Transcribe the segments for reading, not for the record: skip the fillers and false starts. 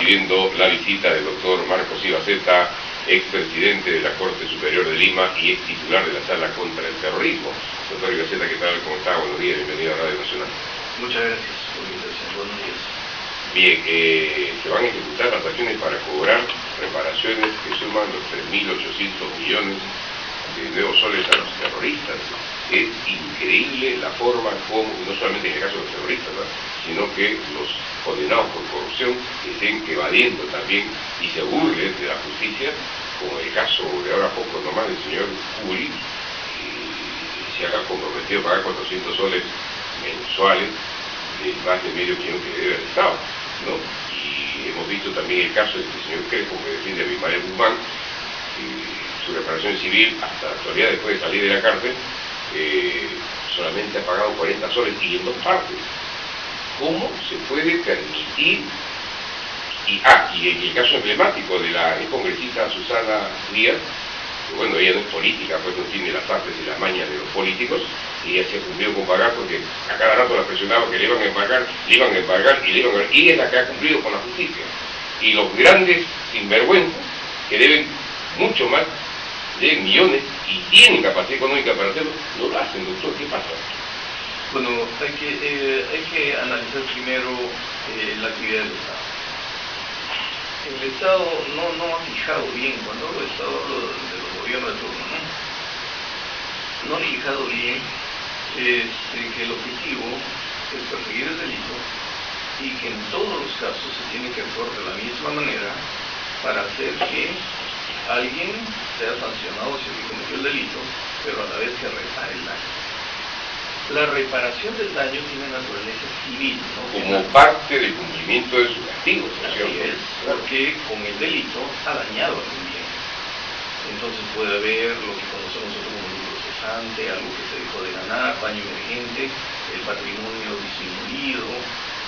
recibiendo la visita del doctor Marcos Ibaceta, expresidente de la Corte Superior de Lima y ex titular de la Sala contra el Terrorismo. Doctor Ibaceta, ¿qué tal? ¿Cómo está? Buenos días, bienvenido a Radio Nacional. Muchas gracias por la invitación, buenos días. Bien, se van a ejecutar las acciones para cobrar reparaciones que suman los 3.800 millones de nuevos soles a los terroristas. Es increíble la forma como, no solamente en el caso de los terroristas, ¿no?, sino que los condenados por corrupción estén evadiendo también y se burlen de la justicia, como el caso de ahora poco nomás del señor Curi, que se ha comprometido a pagar 400 soles mensuales de más de medio millón que debe al Estado, ¿no? Y hemos visto también el caso de este señor Crespo, que defiende a Abimael Guzmán, su reparación civil hasta la actualidad, después de salir de la cárcel, solamente ha pagado 40 soles y en dos partes. ¿Cómo se puede permitir? Y en el caso emblemático de la congresista Susana Díaz, que bueno, ella no es política, pues no tiene las artes y las mañas de los políticos, y ella se ha cumplido con pagar porque a cada rato la presionaba que le iban a embargar, y ella es la que ha cumplido con la justicia. Y los grandes sinvergüenzas, que deben mucho más, deben millones, y tienen capacidad económica para hacerlo, no lo hacen, doctor. ¿Qué pasa? Bueno, hay que analizar primero la actividad del Estado. El Estado no ha fijado bien, cuando hablo del Estado hablo de los gobiernos de turno, no ha fijado bien que el objetivo es perseguir el delito y que en todos los casos se tiene que actuar de la misma manera para hacer que alguien sea sancionado si cometió el delito, pero a la vez que repare el daño. La reparación del daño tiene naturaleza civil, ¿no? Como parte del cumplimiento de su castigo, ¿no? Así es, porque con el delito ha dañado a un bien. Entonces puede haber lo que conocemos nosotros como lucro cesante, algo que se dejó de ganar, daño emergente, el patrimonio disminuido,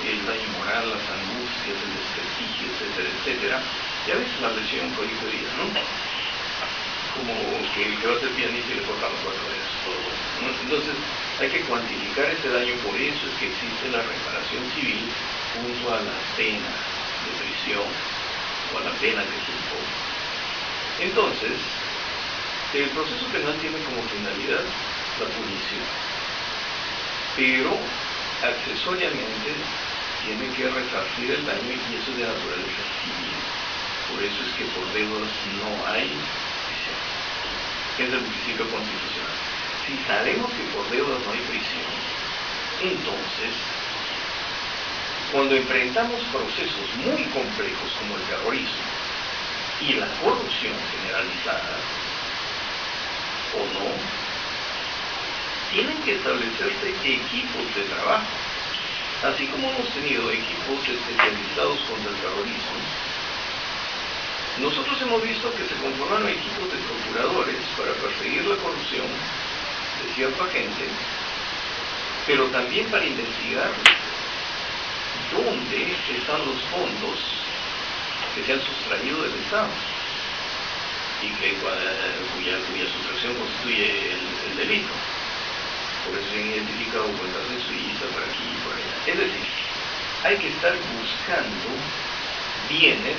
el daño moral, las angustias, el desprestigio, etcétera, etcétera. Y a veces la lesión cohibiría, ¿no? Como que el que va a ser pianista y le cortan los 4 dedos, ¿no? Entonces hay que cuantificar ese daño, por eso es que existe la reparación civil junto a la pena de prisión o a la pena que se impone. Entonces, el proceso penal tiene como finalidad la punición, pero accesoriamente tiene que resarcir el daño y eso es de naturaleza civil. Por eso es que por deudas no hay prisión. Es el principio constitucional. Si sabemos que por deudas no hay prisión, entonces, cuando enfrentamos procesos muy complejos como el terrorismo y la corrupción generalizada, o no, tienen que establecerse equipos de trabajo. Así como hemos tenido equipos especializados contra el terrorismo, nosotros hemos visto que se conformaron equipos de procuradores para perseguir la corrupción de cierta gente, pero también para investigar dónde están los fondos que se han sustraído del Estado y cuya sustracción constituye el delito. Por eso se han identificado cuentas de Suiza, por aquí y por allá. Es decir, hay que estar buscando bienes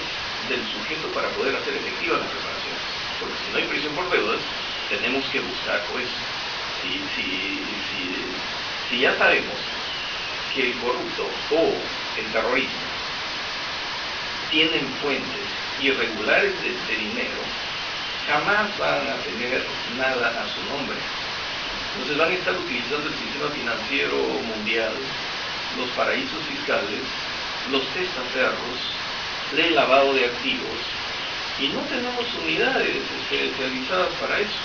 del sujeto para poder hacer efectiva la reparación. Porque si no hay prisión por deudas, tenemos que buscar, pues, si ya sabemos que el corrupto o el terrorismo tienen fuentes irregulares de dinero, jamás van a tener nada a su nombre. Entonces van a estar utilizando el sistema financiero mundial, los paraísos fiscales, los testaferros, el lavado de activos, y no tenemos unidades especializadas para eso.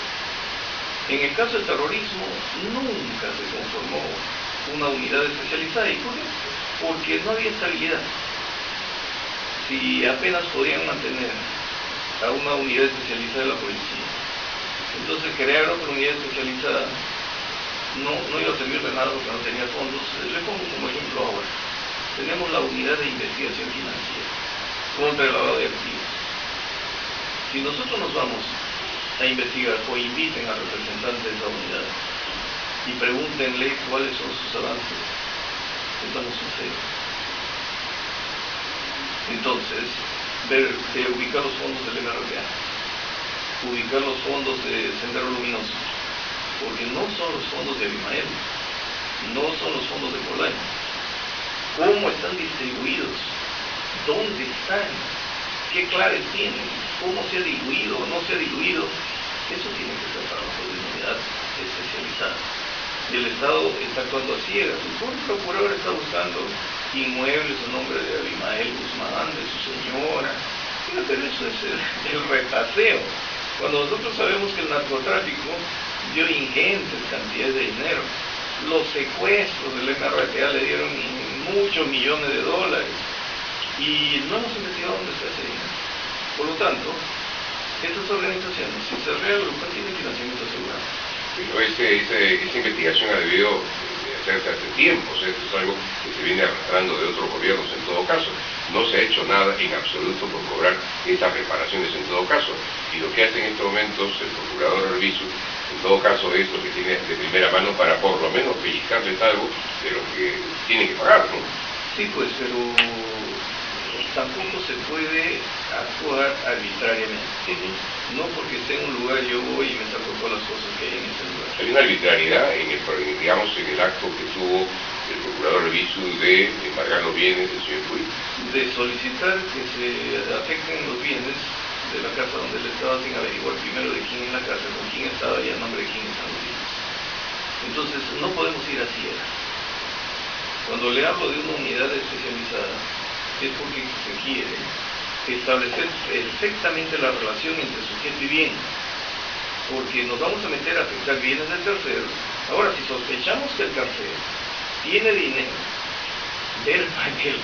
En el caso del terrorismo nunca se conformó una unidad especializada. ¿Y por qué? Porque no había estabilidad. Si apenas podían mantener a una unidad especializada de la policía, entonces crear otra unidad especializada no iba a servir de nada porque no tenía fondos. Le pongo como ejemplo ahora. Tenemos la unidad de investigación financiera contra el lavado de activos. Si nosotros nos vamos a investigar o inviten a representantes de esa unidad y pregúntenle cuáles son sus avances, eso no sucede. Entonces, de ubicar los fondos del MRTA, ubicar los fondos de Sendero Luminoso, porque no son los fondos de Abimael, no son los fondos de Polaino. ¿Cómo están distribuidos? ¿Dónde están? ¿Qué claves tienen? ¿Cómo se ha diluido o no se ha diluido? Eso tiene que ser trabajo de unidad especializada. Y el Estado está actuando a ciegas. El procurador está buscando inmuebles a nombre de Abimael Guzmán, de su señora. Pero eso es el repaseo. Cuando nosotros sabemos que el narcotráfico dio ingentes cantidades de dinero, los secuestros del MRTA le dieron muchos millones de dólares y no hemos investigado dónde está ese dinero. Por lo tanto, estas organizaciones, si se reagrupan, tienen financiamiento asegurado. Esa investigación ha debido hacerse hace tiempo, o sea, esto es algo que se viene arrastrando de otros gobiernos en todo caso. No se ha hecho nada en absoluto por cobrar estas reparaciones en todo caso. Y lo que hace en estos momentos el procurador Arbizu, en todo caso, es lo que tiene de primera mano para por lo menos pellizcarles algo de lo que tienen que pagar, ¿no? Sí, pues, pero tampoco se puede actuar arbitrariamente. No porque esté en un lugar yo voy y me saco todas las cosas que hay en ese lugar. Hay una arbitrariedad en el acto que tuvo el procurador Arbizu de embargar los bienes del señor Puig. De solicitar que se afecten los bienes de la casa donde él estaba sin averiguar primero de quién es la casa, con quién estaba y a nombre de quién están los bienes. Entonces no podemos ir a ciegas. Cuando le hablo de una unidad especializada es porque se quiere establecer perfectamente la relación entre sujeto y bien, porque nos vamos a meter a afectar bienes de terceros. Ahora, si sospechamos que el tercero tiene dinero del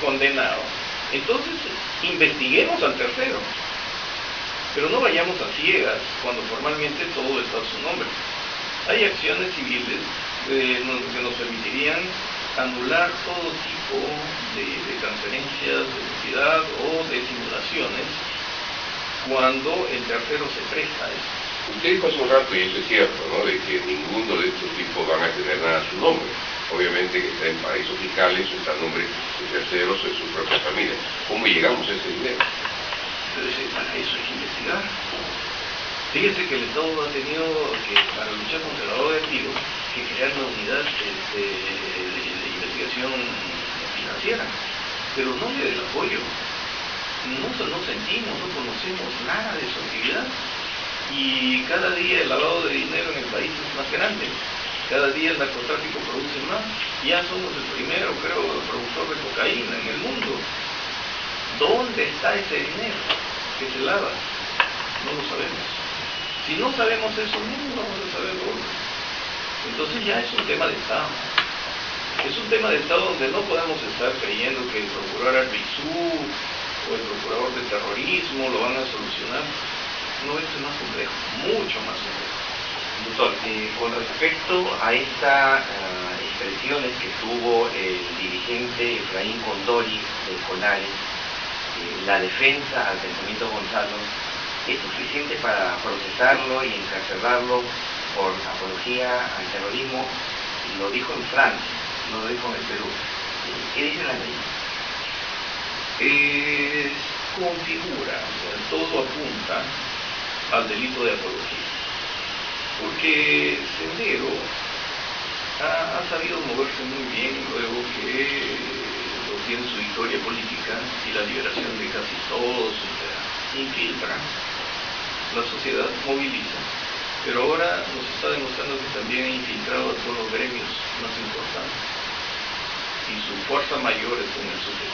condenado, entonces investiguemos al tercero, pero no vayamos a ciegas cuando formalmente todo está a su nombre. Hay acciones civiles que nos permitirían anular todo tipo de transferencias de identidad o de simulaciones cuando el tercero se presta a eso. Usted dijo hace un rato, y eso es cierto, ¿no?, de que ninguno de estos tipos van a tener nada a su nombre. Obviamente que está en paraísos fiscales o está a nombre de terceros o de su propia familia. ¿Cómo llegamos a ese dinero? Pero para eso hay que investigar. Fíjense que el Estado ha tenido que, para luchar contra el lavado de activos, que crear una unidad de investigación financiera, pero no le da el apoyo. No sentimos, no conocemos nada de su actividad. Y cada día el lavado de dinero en el país es más grande. Cada día el narcotráfico produce más. Ya somos el primero, creo, productor de cocaína en el mundo. ¿Dónde está ese dinero que se lava? No lo sabemos. Si no sabemos eso, no vamos a saber dónde. Entonces ya es un tema de Estado. Es un tema de Estado donde no podemos estar creyendo que el procurador Arbizu o el procurador de terrorismo lo van a solucionar. No, esto es más complejo, mucho más complejo. Doctor, con respecto a estas expresiones que tuvo el dirigente Efraín Condori del CONARE, la defensa al pensamiento Gonzalo, ¿es suficiente para procesarlo y encarcelarlo por apología al terrorismo? Lo dijo en Francia, no lo dijo en el Perú. ¿Qué dicen las leyes? Configura, o sea, todo apunta al delito de apología. Porque Sendero ha sabido moverse muy bien luego que obtiene su victoria política y la liberación de casi todos sus veteranos. Infiltra la sociedad, moviliza, pero ahora nos está demostrando que también ha infiltrado a todos los gremios más importantes y su fuerza mayor está en el SUTEP.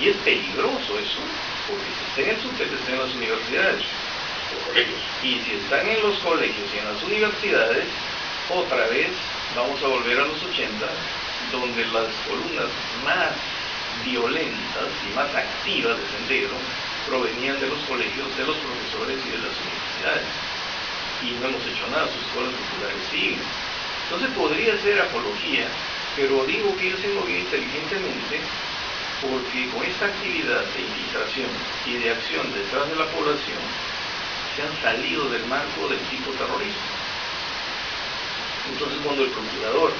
Y es peligroso eso, porque si está en el SUTEP está en las universidades. Y si están en los colegios y en las universidades, otra vez vamos a volver a los 80, donde las columnas más violentas y más activas de Sendero provenían de los colegios, de los profesores y de las universidades. Y no hemos hecho nada, sus escuelas populares siguen. Entonces podría ser apología, pero digo que ellos se movido inteligentemente, porque con esta actividad de infiltración y de acción detrás de la población, se han salido del marco del tipo terrorismo. Entonces, cuando el procurador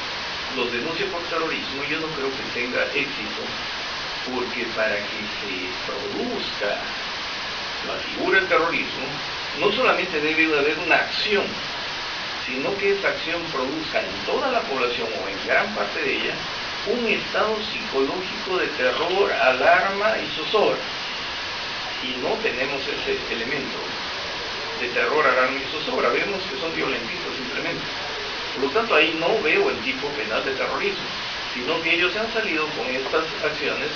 los denuncia por terrorismo, yo no creo que tenga éxito porque para que se produzca la figura del terrorismo, no solamente debe de haber una acción, sino que esa acción produzca en toda la población o en gran parte de ella un estado psicológico de terror, alarma y zozobra. Y no tenemos ese elemento de terror, alarma y zozobra. Vemos que son violentistas simplemente. Por lo tanto, ahí no veo el tipo penal de terrorismo, sino que ellos han salido con estas acciones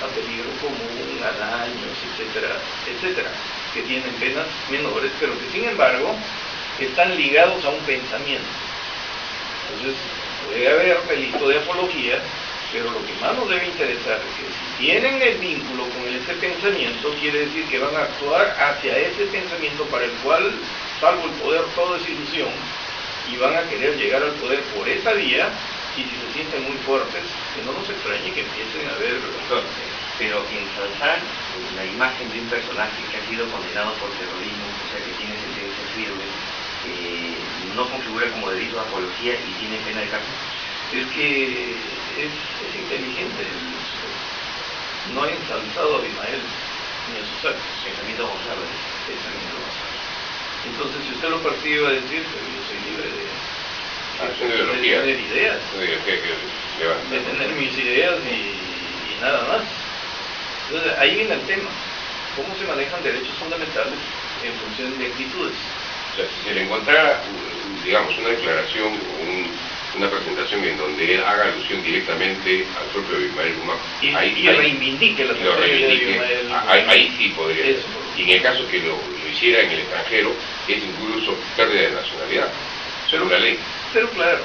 a peligro común, a daños, etcétera, etcétera, que tienen penas menores, pero que sin embargo están ligados a un pensamiento. Entonces, puede haber delito de apología, pero lo que más nos debe interesar es que si tienen el vínculo con ese pensamiento, quiere decir que van a actuar hacia ese pensamiento para el cual, salvo el poder, todo es ilusión, y van a querer llegar al poder por esa vía, y si se sienten muy fuertes, que no nos extrañe que empiecen a ver... Pero ensalzar la imagen de un personaje que ha sido condenado por terrorismo, o sea que tiene sentencia firme, no configura como delito de apología y tiene pena de cárcel. Es que es inteligente. No ha ensalzado a Abimael ni a sus actos. Pensamiento Gonzalo. Pensamiento Gonzalo. Entonces, si usted lo percibe, va a decir, pero yo soy libre de tener ideas. De tener mis ideas y nada más. Entonces, ahí viene el tema. ¿Cómo se manejan derechos fundamentales en función de actitudes? O sea, si se le encontrara, digamos, una declaración, una presentación en donde él haga alusión directamente al propio Abimael Guzmán, y reivindique la trayectoria de Abimael Guzmán, ahí sí podría ser. Y en el caso que lo hiciera en el extranjero, es incluso pérdida de nacionalidad, según la ley. Pero claro,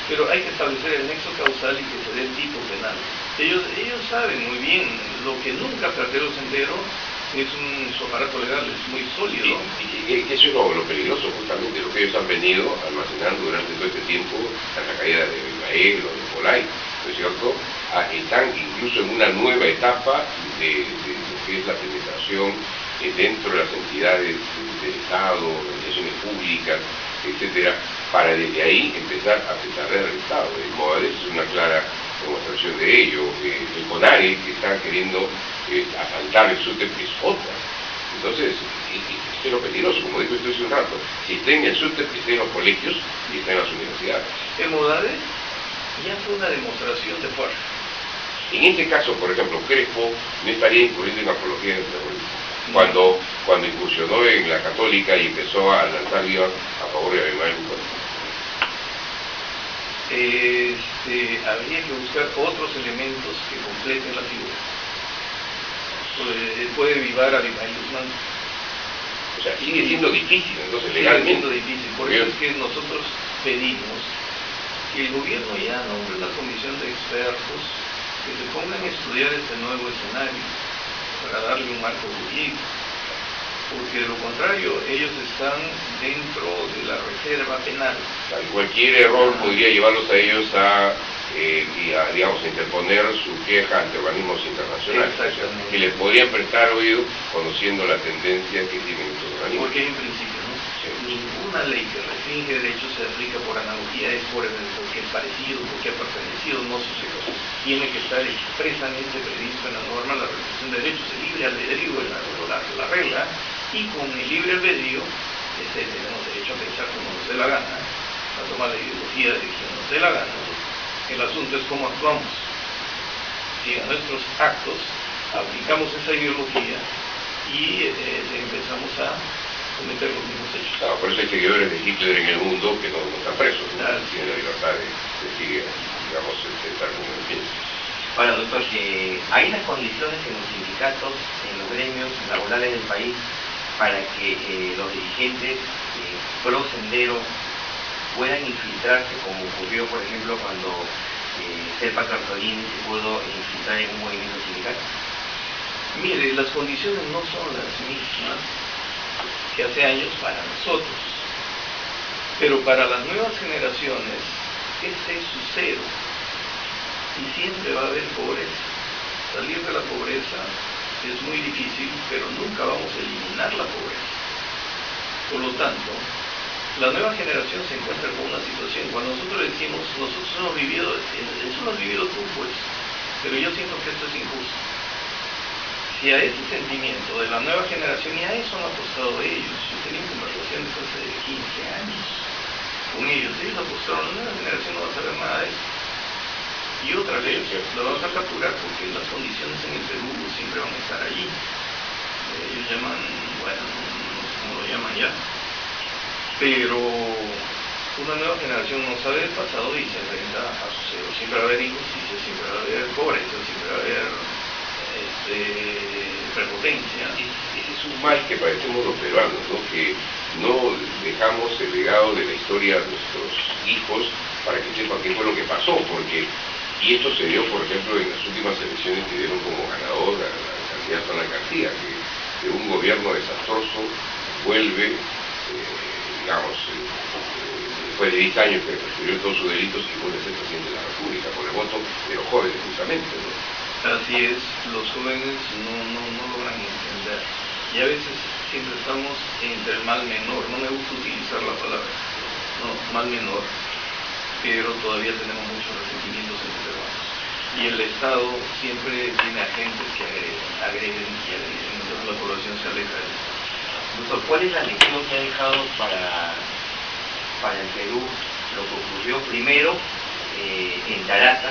pero hay que establecer el nexo causal y que se dé el tipo penal. Ellos saben muy bien, lo que nunca Platero Sendero es su aparato legal, es muy sólido. Y eso es lo peligroso, justamente, lo que ellos han venido almacenando durante todo este tiempo, hasta la caída de Abimael o de Polay, ¿no es cierto? Están incluso en una nueva etapa de lo que es la penetración dentro de las entidades del Estado, organizaciones públicas, etcétera, para desde ahí empezar a petardar al Estado. El Movadez es una clara demostración de ello. El CONARE, que está queriendo asaltar el SUTEP, es otra. Entonces, esto es lo peligroso, como dijo usted hace un rato. Si está en el SUTEP, está en los colegios y está en las universidades. El Movadez ya fue una demostración de fuerza. En este caso, por ejemplo, Crespo no estaría incurriendo en apología del terrorismo. Cuando incursionó en la Católica y empezó a lanzar vivas a favor de Abimael Guzmán. Habría que buscar otros elementos que completen la figura. Puede vivar a Abimael Guzmán. O sea, sigue siendo difícil, entonces legalmente. Sigue siendo difícil. Por eso es que nosotros pedimos que el gobierno ya nombre una comisión de expertos que se pongan a estudiar este nuevo escenario para darle un marco jurídico, porque de lo contrario ellos están dentro de la reserva penal. Cualquier error podría llevarlos a ellos a digamos, interponer su queja ante organismos internacionales, que les podrían prestar oído conociendo la tendencia que tienen estos organismos. Porque hay un principio, ¿no? Sí. Ninguna ley que restringe derechos se aplica por analogía, es porque es parecido, porque ha pertenecido, no sucede. Tiene que estar expresamente previsto en la norma la restricción de derechos, el libre albedrío es la regla, y con el libre albedrío tenemos derecho a pensar como nos dé la gana, a tomar la ideología de quien nos dé la gana. El asunto es cómo actuamos. Si en nuestros actos aplicamos esa ideología y empezamos a cometer los mismos hechos. Claro, por eso hay seguidores de Hitler en el mundo que no están presos, ¿no? Tienen la libertad de seguir, digamos, estar como piensan. Ahora, doctor, ¿hay las condiciones en los sindicatos, en los gremios laborales del país, para que los dirigentes pro Sendero puedan infiltrarse, como ocurrió, por ejemplo, cuando Serpa Cartolini se pudo infiltrar en un movimiento sindical? Mire, las condiciones no son las mismas que hace años para nosotros, pero para las nuevas generaciones ese es su cero y siempre va a haber pobreza. Salir de la pobreza es muy difícil, pero nunca vamos a eliminar la pobreza. Por lo tanto, la nueva generación se encuentra con una situación, cuando nosotros decimos, nosotros hemos vivido, eso lo has vivido tú, pues, pero yo siento que esto es injusto. Y a ese sentimiento de la nueva generación, y a eso han apostado ellos. Yo tenía conversaciones hace 15 años con ellos. Ellos apostaron, la nueva generación no va a saber nada de eso. Y otra vez lo vamos a capturar porque las condiciones en el Perú siempre van a estar allí. Ellos llaman, bueno, no sé cómo lo llaman ya, pero una nueva generación no sabe del pasado y se enfrenta a sucesos. Siempre va a haber injusticia, siempre va a haber pobreza, siempre va a haber prepotencia. Ese es un mal que padecemos los peruanos, ¿no? Que no dejamos el legado de la historia a nuestros hijos para que sepan qué fue lo que pasó, porque, y esto se dio, por ejemplo, en las últimas elecciones que dieron como ganador al candidato Alan García, que un gobierno desastroso vuelve, después de 10 años que prescribió todos sus delitos y vuelve a ser presidente de la República, por el voto de los jóvenes justamente, ¿no? Así es, los jóvenes no logran entender. Y a veces siempre estamos entre el mal menor, no me gusta utilizar la palabra, no, mal menor, pero todavía tenemos muchos resentimientos entre peruanos. Y el Estado siempre tiene agentes que agreden, entonces la población se aleja del Estado. Doctor, ¿cuál es la lección que ha dejado para el Perú lo que ocurrió primero en Tarata,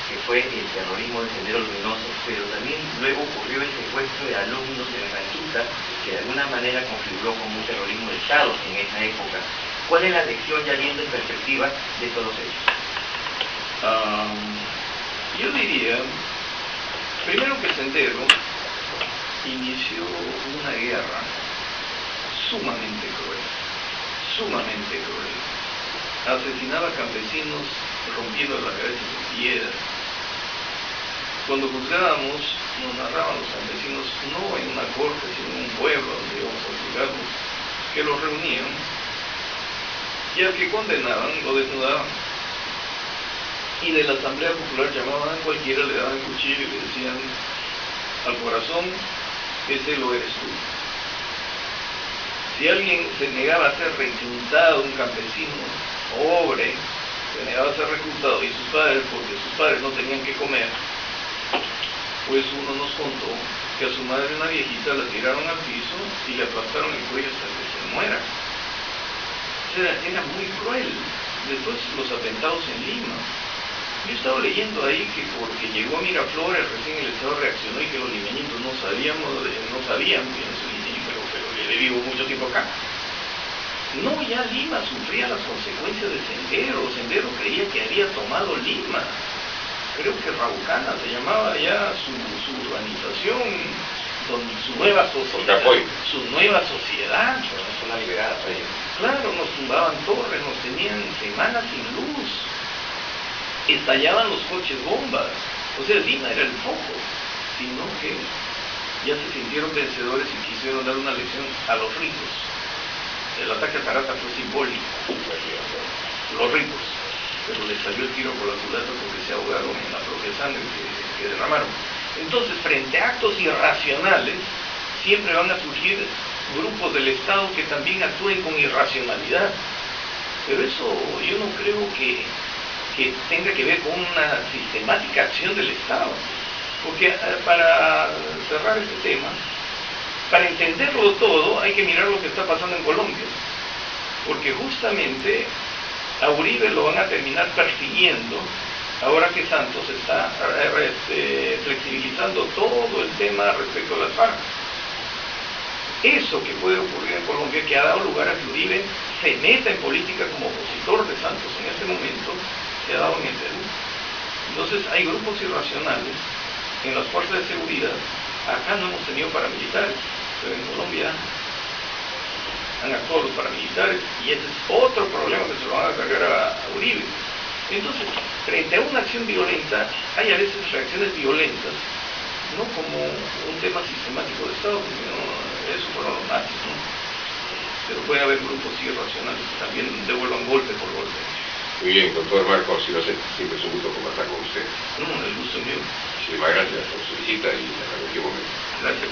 que fue el terrorismo de Sendero Luminoso, pero también luego ocurrió el secuestro de alumnos de la Ranchita, que de alguna manera configuró como un terrorismo de Estado en esa época? ¿Cuál es la lección ya viendo en perspectiva de todos ellos? Yo diría, primero que Sendero inició una guerra sumamente cruel. Asesinaba campesinos rompiendo las cabezas de piedra. Cuando juzgábamos, nos narraban los campesinos, no en una corte, sino en un pueblo donde íbamos a juzgarlos, que los reunían y al que condenaban lo desnudaban. Y de la Asamblea Popular llamaban a cualquiera, le daban el cuchillo y le decían al corazón, ese lo eres tú. Si alguien se negaba a ser reclutado, un campesino pobre, se negaba a ser reclutado, y sus padres, porque sus padres no tenían que comer, pues uno nos contó que a su madre, una viejita, la tiraron al piso y le aplastaron el cuello hasta que se muera. O sea, era muy cruel. Después los atentados en Lima. Yo estaba leyendo ahí que porque llegó a Miraflores recién el Estado reaccionó y que los limeñitos no sabían, que no soy limeño, pero le vivo mucho tiempo acá. No, ya Lima sufría las consecuencias de Sendero. Sendero creía que había tomado Lima. Creo que Raucana se llamaba ya su urbanización, su nueva sociedad. Su nueva sociedad. Una zona liberada para ellos. Claro, nos tumbaban torres, nos tenían semanas sin luz. Estallaban los coches bombas. O sea, Lima era el foco. Sino que ya se sintieron vencedores y quisieron dar una lección a los ricos. El ataque a Tarata fue simbólico. Los ricos. Pero les salió el tiro por la culata porque se ahogaron en la propia sangre que derramaron. Entonces, frente a actos irracionales, siempre van a surgir grupos del Estado que también actúen con irracionalidad. Pero eso yo no creo que tenga que ver con una sistemática acción del Estado. Porque para cerrar este tema, para entenderlo todo hay que mirar lo que está pasando en Colombia. Porque justamente a Uribe lo van a terminar persiguiendo ahora que Santos está flexibilizando todo el tema respecto a las FARC. Eso que puede ocurrir en Colombia, que ha dado lugar a que Uribe se meta en política como opositor de Santos en este momento, se ha dado en el Perú. Entonces hay grupos irracionales en las fuerzas de seguridad. Acá no hemos tenido paramilitares, pero en Colombia han actuado los paramilitares y ese es otro problema que se lo van a cargar a Uribe. Entonces, frente a una acción violenta, hay a veces reacciones violentas, no como un tema sistemático de Estado, sino eso fueron los nazis, ¿no? Pero puede haber grupos irracionales que también devuelvan golpe por golpe. Muy bien, doctor Marcos, si no sé, siempre es un gusto conversar con usted. No, el gusto es mío. Muchísimas gracias por su visita y hasta cualquier momento. Gracias.